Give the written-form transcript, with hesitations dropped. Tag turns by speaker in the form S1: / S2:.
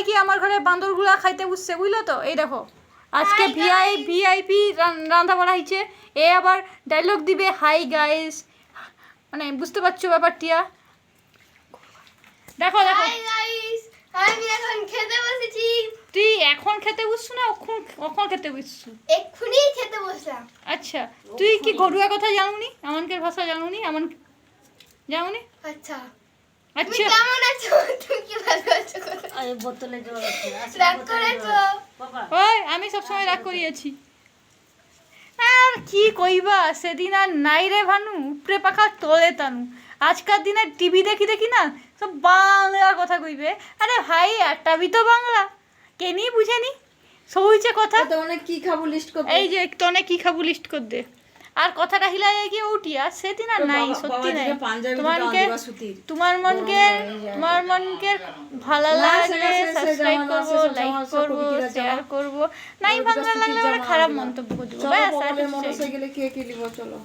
S1: কি আমার ঘরে বান্দরগুলা খাইতে বুঝছে, বুঝলো তো? এই দেখো আজকে ভিআইপি রান্না বাড়া হয়েছে। এ আবার ডায়লগ দিবে হাই গাইস, মানে বুঝতে পারছো ব্যাপারটিয়া? দেখো দেখো
S2: আমি এখন খেতে বসেছি।
S1: তুই এখন খেতে বসছো না কখন খেতে বসছো?
S2: এক্ষুনি খেতে বসলাম।
S1: আচ্ছা তুই কি ঘরোয়া কথা জানুনি, আমানকের ভাষা জানুনি, আমন জানুনি?
S2: আচ্ছা তুমি
S1: আচ্ছা
S2: কেমন আছো? তুমি কি ভালো আছো?
S3: আরে বোতলে জল আছে
S2: রাগ করেছো?
S3: বাবা
S1: ওই আমি সবসময় রাগ করিয়েছি। আর কি কইবা, সেদিন আর নাই রে ভানু, উপরে পাখা তলে তানু। আজকাল দিনে টিভি দেখি দেখি না সব বাংলা কথা কইবে। আরে ভাই একটা বি তো বাংলা কেনি বুঝেনি সৌইছে কথা।
S4: তো অনেক কি খাবো লিস্ট করতে।
S1: এই যে তনে কি খাবো লিস্ট কর দে, আর কথাটা হিলাই গিয়ে উঠিয়া সেদিন আর নাই, সত্যি নাই। তোমার মনকে ভালো লাগলে সাবস্ক্রাইব করবো, লাইক করবো, শেয়ার করবো, নাই ভালো লাগলে খারাপ মন্তব্য করবো।
S4: চলো মোটরসাইকেলে কে কে নিব চলো।